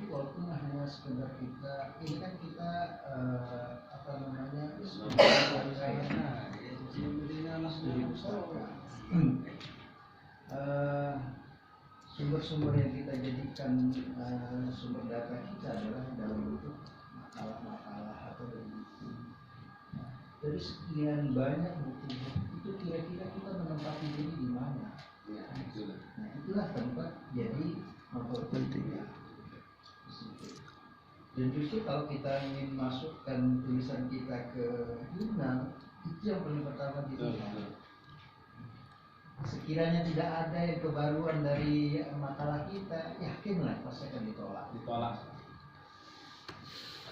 walaupun hanya sekedar kita ini kan kita apa namanya sumber-sumber yang kita jadikan sumber data kita adalah dalam bentuk makalah-makalah atau dari sekian banyak buku itu kira-kira kita menempati diri di mana? Nah itulah tempat jadi penting. Dan justru kalau kita ingin masukkan tulisan kita ke jurnal, itu yang paling pertama dilihat. Sekiranya tidak ada yang kebaruan dari makalah kita, yakinlah pasti akan ditolak.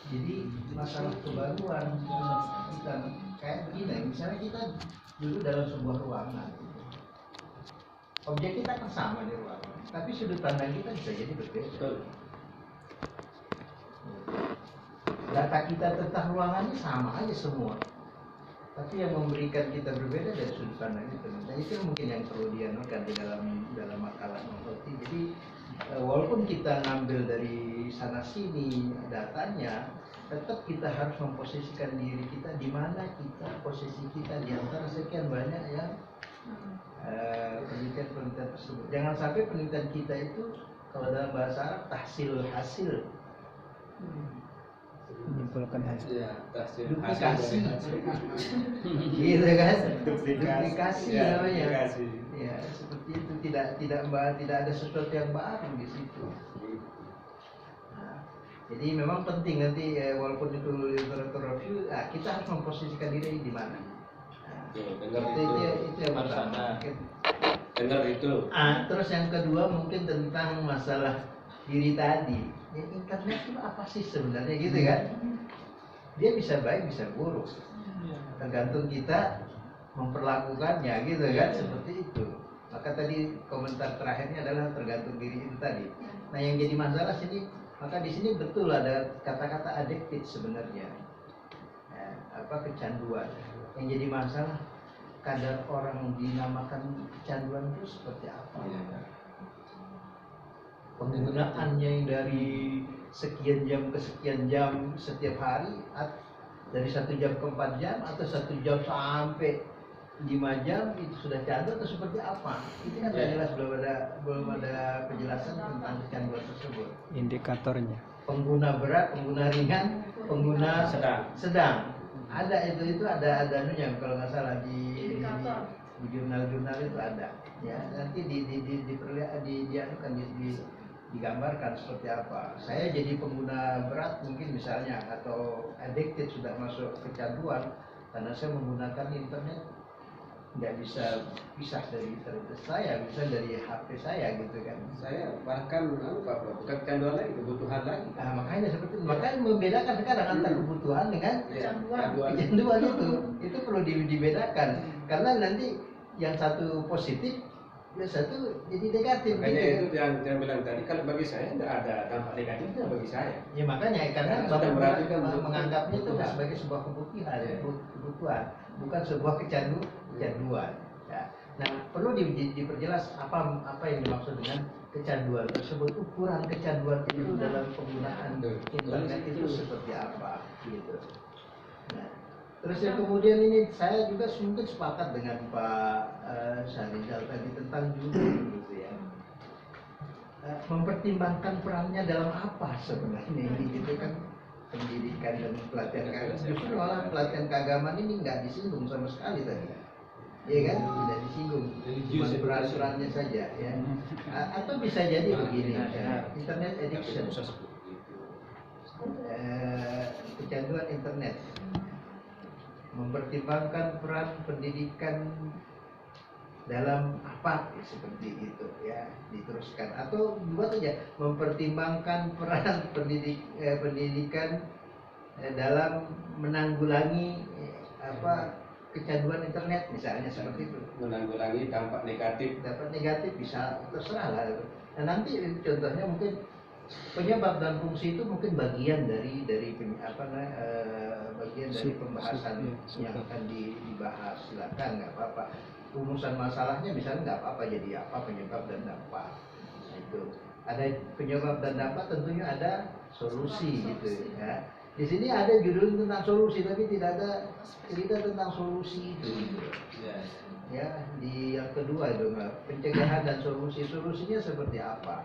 Jadi masalah kebaruan kita kayak begini, misalnya kita duduk dalam sebuah ruangan, objek kita kan sama di ruangan, tapi sudut pandang kita bisa jadi berbeda. Data kita tentang ruangan ini sama aja semua, tapi yang memberikan kita berbeda dari sudut pandang itu. Nah itu mungkin yang perlu dianukan di dalam makalah novelty. Jadi walaupun kita ngambil dari sana sini datanya, tetap kita harus memposisikan diri kita di mana posisi kita di antara sekian banyak yang penelitian tersebut. Jangan sampai penelitian kita itu kalau dalam bahasa Arab tahsil hasil, menyimpulkan hasil, duplikasi, gitu kan? Duplikasi namanya. Ya seperti itu, tidak ada sesuatu yang baru di situ. Nah, jadi memang penting nanti walaupun itu literatur review, kita harus memposisikan diri di mana. Itu yang pertama. Dengar itu. Terus yang kedua mungkin tentang masalah diri tadi. Ya, internet itu apa sih sebenarnya gitu kan? Dia bisa baik bisa buruk, tergantung kita memperlakukannya gitu kan, seperti itu. Maka tadi komentar terakhirnya adalah tergantung diri itu tadi. Nah yang jadi masalah sini, maka di sini betul ada kata-kata addicted sebenarnya, kecanduan. Yang jadi masalah kadar orang dinamakan kecanduan itu seperti apa? Penggunaannya yang dari sekian jam ke sekian jam setiap hari, dari 1 jam ke 4 jam atau 1 jam sampai 5 jam itu sudah candu atau seperti apa? Itu kan jelas belum ada penjelasan tentang kecanduan tersebut. Indikatornya. Pengguna berat, pengguna ringan, pengguna sedang. Ada itu ada anunya kalau nggak salah di jurnal-jurnal itu ada. Ya nanti digambarkan seperti apa. Saya jadi pengguna berat mungkin misalnya atau addicted sudah masuk kecanduan karena saya menggunakan internet, nggak bisa pisah dari internet saya, bisa dari HP saya gitu kan. Saya bahkan bukan kecanduan lagi, kebutuhan lagi. Nah, makanya seperti itu. Makanya membedakan sekarang antara kebutuhan dengan kecanduan itu perlu dibedakan karena nanti yang satu positif, yang satu jadi negatif. Makanya gitu, itu yang bilang tadi, kalau bagi saya tidak ada dampak negatifnya bagi saya. Ya makanya karena berarti kan menganggapnya itu sebagai sebuah kebutuhan, bukan sebuah kecanduan. Ya. Nah perlu diperjelas apa yang dimaksud dengan kecanduan tersebut, ukuran kecanduan itu dalam penggunaan internet itu seperti apa, gitu. Nah, terus yang kemudian ini saya juga mungkin sepakat dengan Pak Syahrizal tadi tentang judul gitu ya. Mempertimbangkan perannya dalam apa sebenarnya ini gitu kan, pendidikan dan pelatihan keagamaan. Justru malah pelatihan keagamaan ini nggak disinggung sama sekali tadi. Iya kan, tidak disinggung, cuma peraturannya saja ya. Atau bisa jadi begini, internet addiction, kecanduan internet. Mempertimbangkan peran pendidikan dalam apa seperti itu ya, diteruskan atau buat aja mempertimbangkan peran pendidikan dalam menanggulangi kecanduan internet misalnya seperti itu. Menanggulangi dampak negatif bisa terserah lah. Nah nanti contohnya mungkin penyebab dan fungsi itu mungkin bagian dari pembahasan yang akan dibahas. Silakan, nggak apa-apa. Rumusan masalahnya misalnya nggak apa-apa, jadi apa penyebab dan dampak. Nah, itu. ada penyebab dan dampak, tentunya ada solusi gitu ya. Di sini ada judul tentang solusi, tapi tidak ada cerita tentang solusi itu. Ya, di yang kedua itu pencegahan dan solusi. Solusinya seperti apa?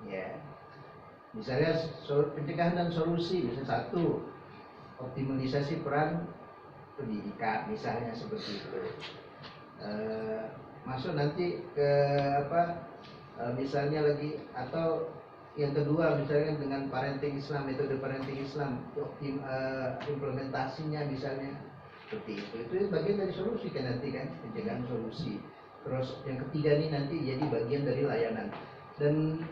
Ya, misalnya pencegahan dan solusi, misalnya satu, optimalisasi peran pendidikan, misalnya seperti itu. Masuk nanti ke apa? Misalnya lagi, atau yang kedua misalnya dengan parenting Islam, metode parenting Islam, implementasinya misalnya seperti itu bagian dari solusi kan nanti kan, pencegahan solusi. Terus yang ketiga nih nanti jadi bagian dari layanan, dan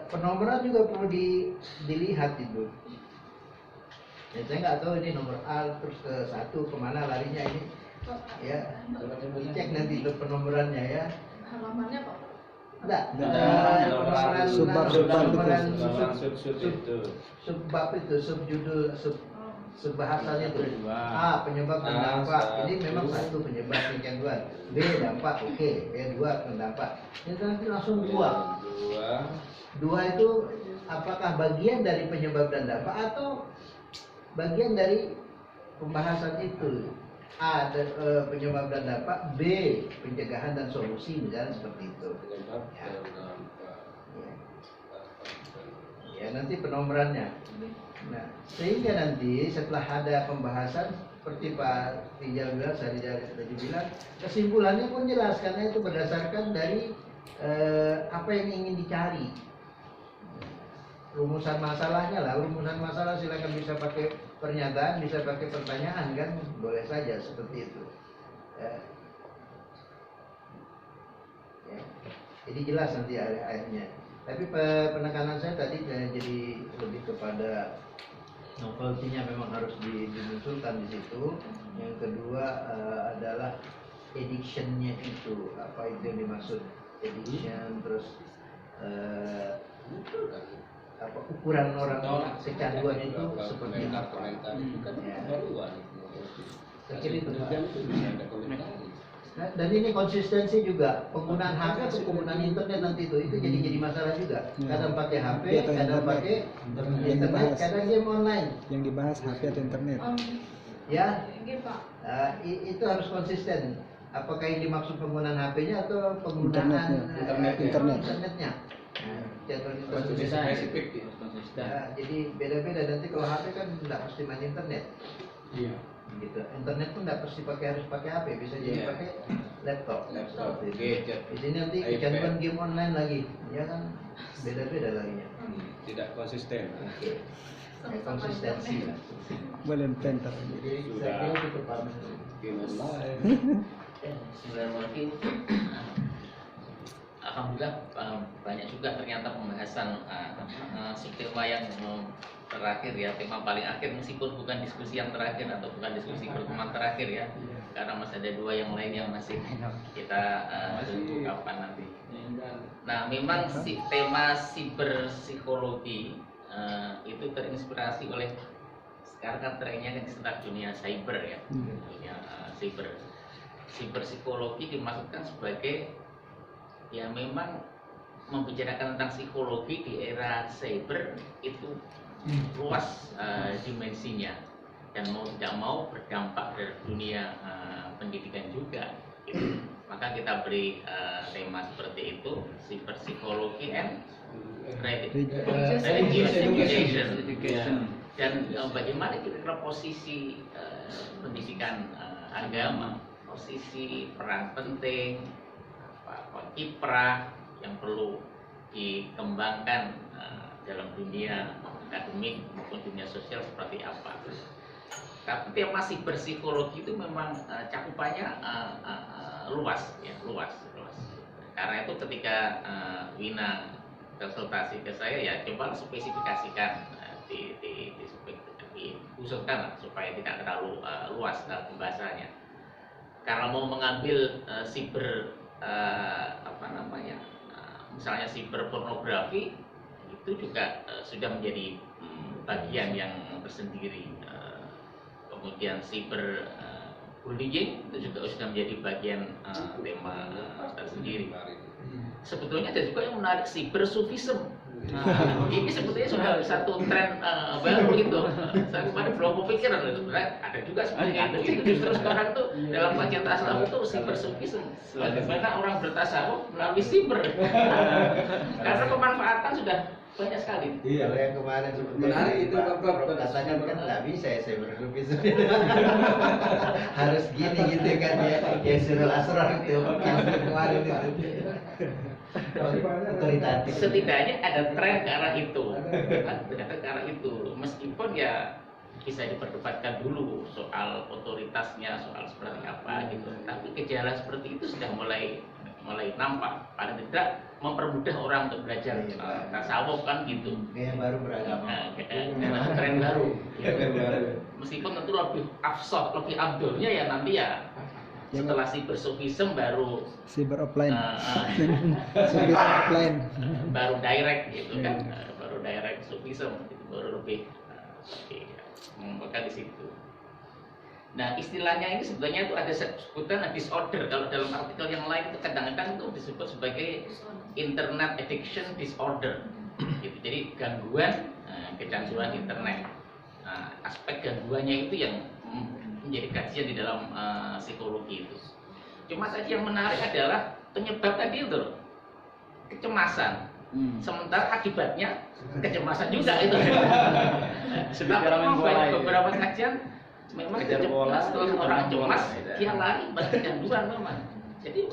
penomoran juga perlu dilihat itu. Ya, saya nggak tahu ini nomor A terus ke satu kemana larinya ini ya, cek nanti itu penomorannya ya. Halamannya Pak? Enggak, subbab itu, subjudul, subbahasan itu. A, penyebab dan dampak. Ini memang satu penyebab, yang kedua B, dampak, oke. B2, dampak. Ini nanti langsung dua. Dua itu apakah bagian dari penyebab dan dampak atau bagian dari pembahasan itu? A, penyebab dan dampak. B, pencegahan dan solusi, misalnya seperti itu. Ya, nanti penomorannya. Nah, sehingga nanti setelah ada pembahasan seperti Pak Rijal bilang, saya tadi bilang, kesimpulannya pun jelas karena itu berdasarkan dari apa yang ingin dicari. Rumusan masalahnya lah, rumusan masalah silakan bisa pakai pernyataan, bisa pakai pertanyaan kan, boleh saja seperti itu. Ya. Jadi jelas nanti akhirnya. Tapi penekanan saya tadi jadi lebih kepada novelty-nya memang harus dimunculkan di situ. Yang kedua adalah addiction-nya itu, apa itu yang dimaksud addiction, terus apa ukuran orang kecanduan itu seperti apa? Ya. Saya kira itu. Nah, dan ini konsistensi juga penggunaan HP atau penggunaan internet nanti itu jadi masalah juga. Kadang pakai HP, kadang pakai internet, kadang game online. Yang dibahas HP atau internet. Ya, Pak. Itu harus konsisten. Apakah yang dimaksud penggunaan HP-nya atau penggunaan internetnya? Spesifik. Jadi beda-beda, nanti kalau HP kan tidak mesti main internet. Iya. Gitu. Internet pun tidak pasti harus pakai HP, bisa jadi pakai laptop. Gadget. Di sini nanti kecanduan game online lagi, ya kan beda-beda lagi. Tidak konsisten. Oke. Konsistensi lah. Boleh penter. Jadi saya kira cukup paham. Game online. Bismillahirrahmanirrahim. Alhamdulillah banyak juga ternyata pembahasan subtema yang terakhir ya, tema paling akhir meskipun bukan diskusi yang terakhir atau bukan diskusi pertemuan terakhir ya, karena masih ada dua yang lain yang masih kita tunggu kapan nanti. Nah, memang tema siberpsikologi itu terinspirasi oleh sekarang kan trennya kan tentang dunia cyber ya, dunia cyber. Siberpsikologi dimaksudkan sebagai ya memang membicarakan tentang psikologi di era cyber itu luas dimensinya dan mau tidak mau berdampak dari dunia pendidikan juga gitu. Maka kita beri tema seperti itu, siberpsikologi and religious education. Dan bagaimana kira-kira posisi pendidikan agama, posisi peran penting, kiprah yang perlu dikembangkan dalam dunia akademik maupun dunia sosial seperti apa. Tapi tema siberpsikologi itu memang cakupannya luas ya, luas. Karena itu ketika Wina konsultasi ke saya ya coba spesifikasikan diusulkan supaya tidak terlalu luas dalam pembahasannya. Karena mau mengambil misalnya siber pornografi itu juga sudah menjadi bagian yang tersendiri. Kemudian siber bullying itu juga sudah menjadi menjadi bagian tema tersendiri. Sebetulnya ada juga yang menarik cybersufism. Ini sebetulnya sudah satu tren baru itu. Saya kemarin belum berpikir ada juga seperti itu. Justru sekarang tuh dalam kajian tasawuf itu cybersufism. Bagaimana orang bertasawuf melalui cyber. Karena pemanfaatan sudah banyak sekali. Iya, kalau yang kemarin sebetulnya Menarik itu, Bapak. katakan kan nggak bisa ya saya berlupis. Harus gini gitu kan ya. Ya Sirul Asrar itu yang kemarin itu. Otoritatif. Setidaknya ada tren ke arah itu. Ternyata ke arah itu. Meskipun ya bisa diperdebatkan dulu soal otoritasnya, soal seperti apa gitu. Tapi gejala seperti itu sudah mulai nampak. Paling tidak mempermudah orang untuk belajar tasawuf kan gitu. Gaya baru beragama. Tren baru. Meskipun tentu lebih afsah, lebih abdulnya ya nanti ya setelah cybersufism baru Cyber offline. Cyber offline. baru direct gitu kan, baru direct sufism gitu, baru lebih mengembangkan di situ. Nah istilahnya ini sebetulnya itu ada sebutan disorder. Kalau dalam artikel yang lain itu kadang-kadang itu disebut sebagai internet addiction disorder. Gitu. Jadi gangguan kecanduan internet. Nah, aspek gangguannya itu yang menjadi kajian di dalam psikologi itu. Cuma tadi yang menarik adalah penyebab tadi itu loh, kecemasan. Sementara akibatnya kecemasan juga itu. Sebab memang banyak beberapa kajian memang setelah orang cemas dia lari pada kecanduan memang. Jadi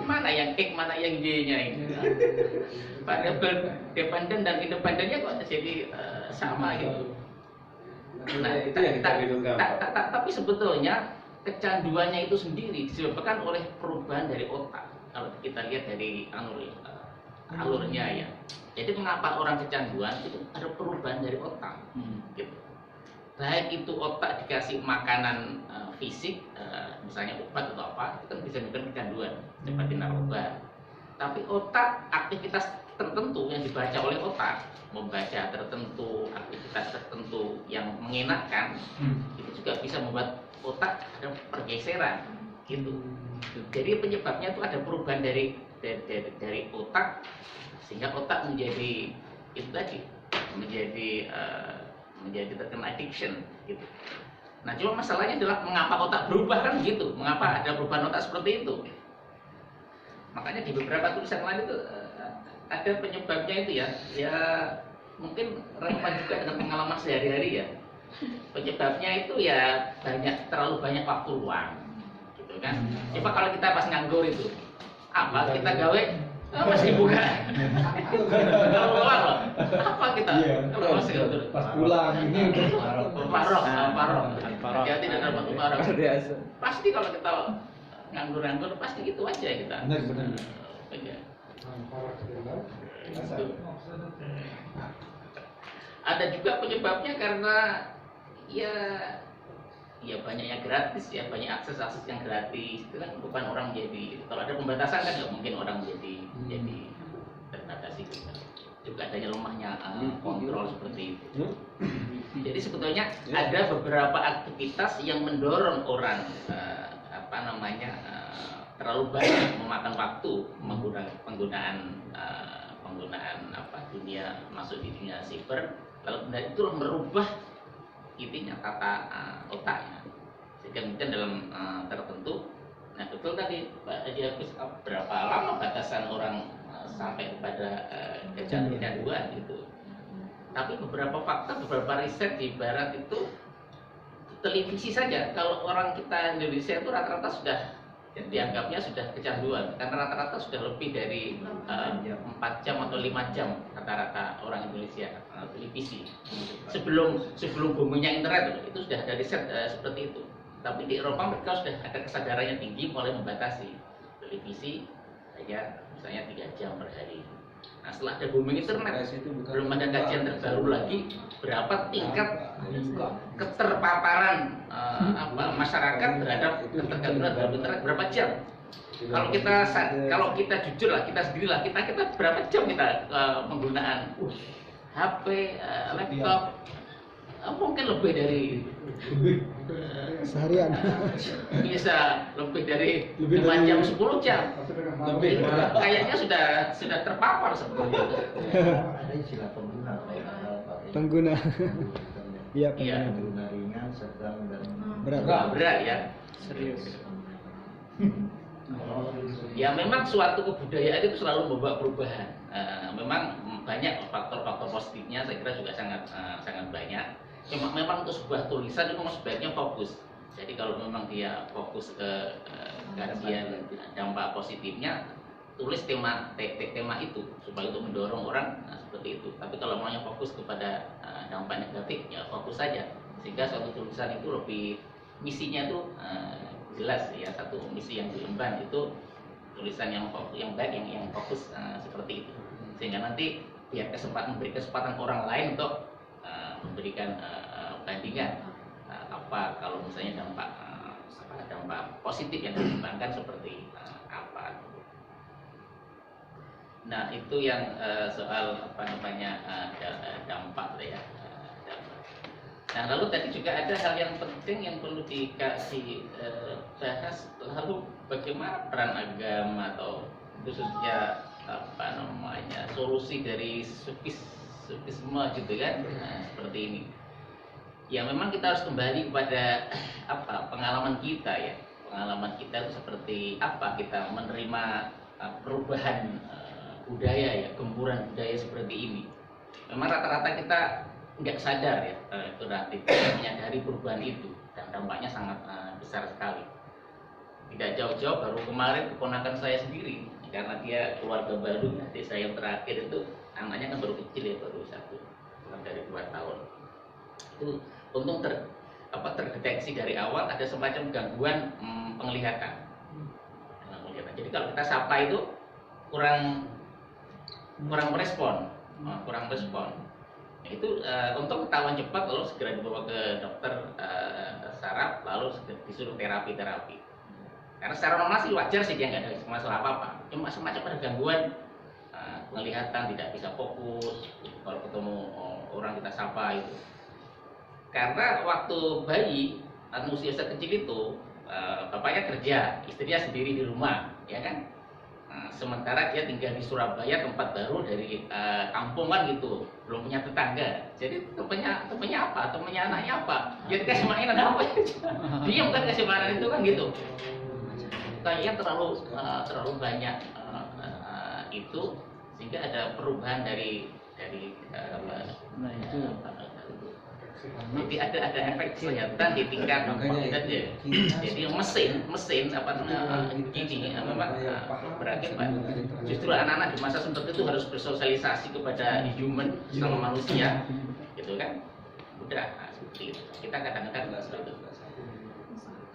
mana yang X mana yang Y-nya ini? Variabel dependen dan independennya kok jadi sama gitu. Nah, tapi sebetulnya kecanduannya itu sendiri disebabkan oleh perubahan dari otak. Kalau kita lihat dari alurnya ya. Jadi mengapa orang kecanduan itu ada perubahan dari otak, gitu. Baik itu otak dikasih makanan fisik, misalnya obat atau apa, itu kan bisa menyebabkan kecanduan seperti narkoba. Tapi otak aktivitas tertentu yang dibaca oleh otak, membaca tertentu, aktivitas tertentu yang mengenakan, itu juga bisa membuat otak ada pergeseran, gitu. Jadi penyebabnya itu ada perubahan dari otak, sehingga otak menjadi itu tadi, menjadi terkena addiction, gitu. Nah, cuma masalahnya adalah mengapa otak berubah kan gitu, mengapa ada perubahan otak seperti itu. Makanya di beberapa tulisan lain itu ada penyebabnya itu ya mungkin relevan juga dengan pengalaman sehari-hari ya. Penyebabnya itu ya terlalu banyak waktu luang, gitu kan. Coba kalau kita pas nganggur itu, apa kita gawe masih buka. Kalau luang loh, apa kita? Kalau masih nganggur. Pas pulang ini Parok. Jadi tidak dapat parok. Pasti kalau kita nganggur pasti gitu aja kita. Benar. Gitu. Ada juga penyebabnya karena ya banyaknya gratis ya, banyak akses yang gratis itu kan bukan orang jadi, kalau ada pembatasan kan nggak mungkin orang jadi terbatasi juga adanya lemahnya kontrol seperti itu. Jadi sebetulnya ada beberapa aktivitas yang mendorong orang terlalu banyak memakan waktu penggunaan dunia, masuk di dunia cyber, lalu itu merubah intinya tata otaknya, sehingga mungkin dalam tertentu. Nah betul tadi Pak Haji Hafiz, berapa lama batasan orang sampai kepada kecanduan gitu. Tapi beberapa fakta, beberapa riset di Barat itu, televisi saja, kalau orang kita Indonesia itu rata-rata sudah dianggapnya sudah kecanduan, karena rata-rata sudah lebih dari 4 jam atau 5 jam rata-rata orang Indonesia televisi. Sebelum boomingnya internet itu sudah ada riset seperti itu. Tapi di Eropa mereka sudah ada kesadarannya tinggi, mulai membatasi televisi saja misalnya 3 jam per hari. Nah setelah ada booming internet, belum ada kajian terbaru lagi berapa tingkat keterpaparan masyarakat terhadap ketergantungan terhadap internet, berapa jam. Kalau kita jujur lah, kita sendirilah, kita berapa jam kita penggunaan HP, laptop, mungkin lebih dari Seharian. bisa lebih dari Lebih 5 dari- jam 10 jam. Lebih malah. Kayaknya sudah terpapar sebetulnya. Ada istilah pengguna Pengguna. Iya, Iya. pengguna. pengguna ringan, sedang dan Berat. Berat ya. Serius. Ya memang suatu kebudayaan itu selalu membawa perubahan. Memang banyak faktor-faktor positifnya, saya kira juga sangat banyak. Cuma memang untuk sebuah tulisan itu memang sebaiknya fokus. Jadi kalau memang dia fokus ke kajian dampak positifnya, tulis tema itu supaya untuk mendorong orang seperti itu. Tapi kalau maunya fokus kepada dampak negatif, ya fokus saja. Sehingga suatu tulisan itu lebih misinya itu jelas ya, satu misi yang diemban itu tulisan yang baik yang fokus seperti itu, sehingga nanti biar memberi kesempatan orang lain untuk memberikan bandingan apa kalau misalnya dampak positif yang dikembangkan seperti apa. Nah itu yang soal apa namanya dampak ya. Nah lalu tadi juga ada hal yang penting yang perlu dikasih bahas, lalu bagaimana peran agama atau khususnya apa namanya solusi dari sufisme gitu kan, seperti ini. Ya memang kita harus kembali kepada apa pengalaman kita ya, pengalaman kita itu seperti apa kita menerima perubahan budaya ya, gempuran budaya seperti ini. Memang rata-rata kita nggak sadar ya, itu relatif menyadari perubahan itu dan dampaknya sangat besar sekali. Tidak jauh-jauh baru kemarin keponakan saya sendiri, karena dia keluarga baru, adik saya yang terakhir itu anaknya kan baru kecil ya, baru kurang dari 2 tahun. Itu untung terdeteksi dari awal ada semacam gangguan penglihatan. Jadi kalau kita sapa itu kurang merespon, kurang respon. Itu untuk ketahuan cepat lalu segera dibawa ke dokter saraf lalu disuruh terapi. Karena secara normal sih wajar sih dia nggak ada masalah apa-apa. Cuma semacam ada gangguan penglihatan, tidak bisa fokus kalau ketemu orang kita sapa itu. Karena waktu bayi usia kecil itu bapaknya kerja, istrinya sendiri di rumah, ya kan? Sementara dia tinggal di Surabaya, tempat baru dari kampung kan gitu, belum punya tetangga. Jadi temennya apa? Temennya anaknya apa? Dia kasih mainan apa? Diam kan kasih mainan itu kan gitu. Kayaknya terlalu banyak itu sehingga ada perubahan dari Nah, itu. jadi ada efek kelihatan di tingkat jadi mesin apa namanya gini memang berakibat justru anak-anak di masa seperti itu harus bersosialisasi kepada human sama manusia gitu kan udah seperti itu kita kadang-kadang nggak seperti itu.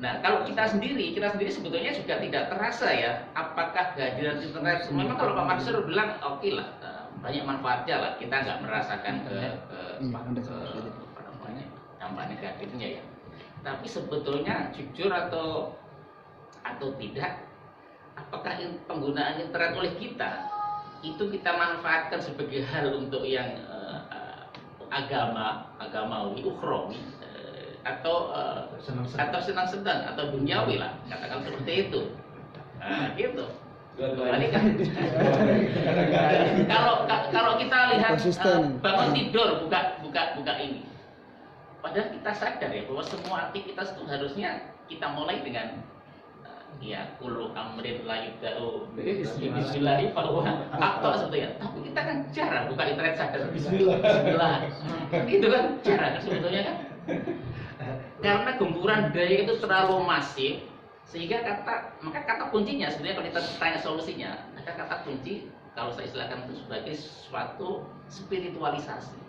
Nah kalau kita sendiri sebetulnya juga tidak terasa ya apakah kehadiran internet memang kalau Pak Mansur bilang oke lah banyak manfaatnya lah kita nggak merasakan dampak negatifnya ya. Tapi sebetulnya jujur atau tidak, apakah penggunaan internet oleh kita itu kita manfaatkan sebagai hal untuk yang agamawi, ukhrawi, atau senang-senang atau duniawi lah, katakan seperti itu. Gitu. Ini kan kalau kita lihat bangun tidur buka ini. Padahal kita sadar ya bahwa semua aktivitas itu harusnya kita mulai dengan ya kullu amrin la yubda'u bismillahi fahuwa akta sebetulnya. Tapi kita kan jarang buka internet sadar bismillah. Itu kan jarang sebetulnya kan. Karena gempuran budaya itu terlalu masif sehingga maka kata kuncinya sebenarnya kalau kita tanya solusinya, maka kata kunci kalau saya istilahkan itu sebagai suatu spiritualisasi.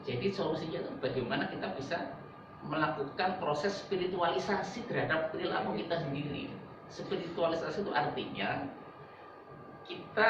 Jadi solusinya itu bagaimana kita bisa melakukan proses spiritualisasi terhadap perilaku kita sendiri. Spiritualisasi itu artinya kita